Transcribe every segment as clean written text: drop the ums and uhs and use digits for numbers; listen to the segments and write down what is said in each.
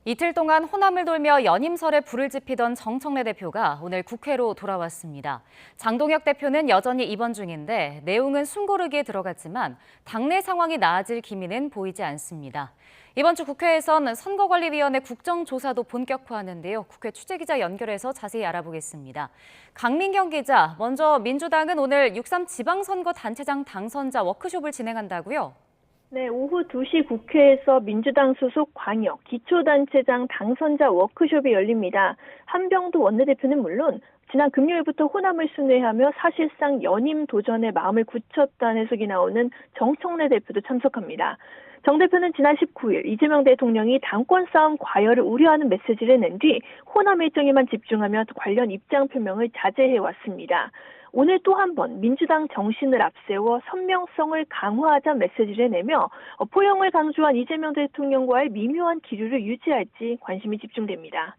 이틀 동안 호남을 돌며 연임설에 불을 지피던 정청래 대표가 오늘 국회로 돌아왔습니다. 장동혁 대표는 여전히 입원 중인데 내용은 숨고르기에 들어갔지만 당내 상황이 나아질 기미는 보이지 않습니다. 이번 주 국회에선 선거관리위원회 국정조사도 본격화하는데요. 국회 취재기자 연결해서 자세히 알아보겠습니다. 강민경 기자, 먼저 민주당은 오늘 6.3 지방선거 단체장 당선자 워크숍을 진행한다고요? 네, 오후 2시 국회에서 민주당 소속 광역 기초단체장 당선자 워크숍이 열립니다. 한병도 원내대표는 물론 지난 금요일부터 호남을 순회하며 사실상 연임 도전에 마음을 굳혔다는 해석이 나오는 정청래 대표도 참석합니다. 정 대표는 지난 19일 이재명 대통령이 당권 싸움 과열을 우려하는 메시지를 낸 뒤 호남 일정에만 집중하며 관련 입장 표명을 자제해왔습니다. 오늘 또 한 번 민주당 정신을 앞세워 선명성을 강화하자 메시지를 내며 포용을 강조한 이재명 대통령과의 미묘한 기류를 유지할지 관심이 집중됩니다.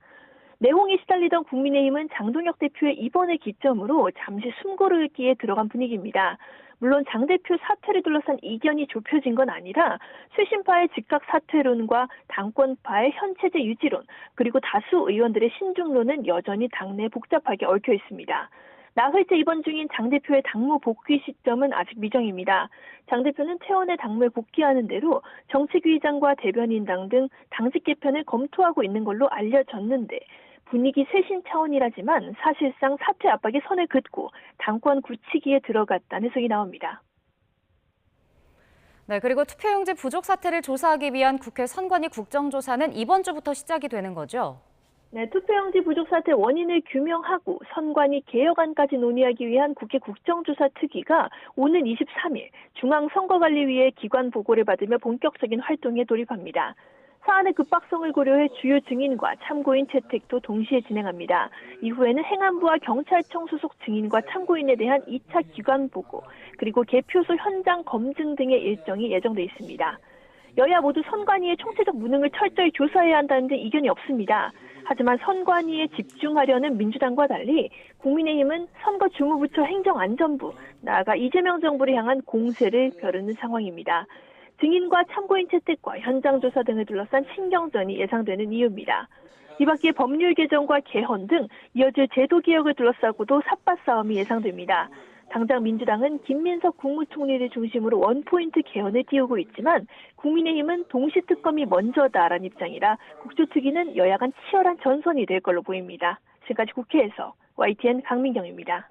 내홍이 시달리던 국민의힘은 장동혁 대표의 입원을 기점으로 잠시 숨고르기에 들어간 분위기입니다. 물론 장 대표 사퇴를 둘러싼 이견이 좁혀진 건 아니라 쇄신파의 즉각 사퇴론과 당권파의 현체제 유지론, 그리고 다수 의원들의 신중론은 여전히 당내에 복잡하게 얽혀 있습니다. 나흘째 입원 중인 장 대표의 당무 복귀 시점은 아직 미정입니다. 장 대표는 퇴원해 당무에 복귀하는 대로 정책위의장과 대변인당 등 당직 개편을 검토하고 있는 걸로 알려졌는데 분위기 쇄신 차원이라지만 사실상 사퇴 압박에 선을 긋고 당권 굳히기에 들어갔다는 해석이 나옵니다. 네, 그리고 투표용지 부족 사태를 조사하기 위한 국회 선관위 국정조사는 이번 주부터 시작이 되는 거죠? 네, 투표용지 부족 사태 원인을 규명하고 선관위 개혁안까지 논의하기 위한 국회 국정조사 특위가 오는 23일 중앙선거관리위의 기관 보고를 받으며 본격적인 활동에 돌입합니다. 사안의 급박성을 고려해 주요 증인과 참고인 채택도 동시에 진행합니다. 이후에는 행안부와 경찰청 소속 증인과 참고인에 대한 2차 기관 보고, 그리고 개표소 현장 검증 등의 일정이 예정돼 있습니다. 여야 모두 선관위의 총체적 무능을 철저히 조사해야 한다는 데 이견이 없습니다. 하지만 선관위에 집중하려는 민주당과 달리 국민의힘은 선거주무부처 행정안전부, 나아가 이재명 정부를 향한 공세를 벼르는 상황입니다. 증인과 참고인 채택과 현장 조사 등을 둘러싼 신경전이 예상되는 이유입니다. 이 밖에 법률 개정과 개헌 등 이어질 제도 개혁을 둘러싸고도 삿바 싸움이 예상됩니다. 당장 민주당은 김민석 국무총리를 중심으로 원포인트 개헌을 띄우고 있지만 국민의힘은 동시특검이 먼저다라는 입장이라 국조특위는 여야 간 치열한 전선이 될 걸로 보입니다. 지금까지 국회에서 YTN 강민경입니다.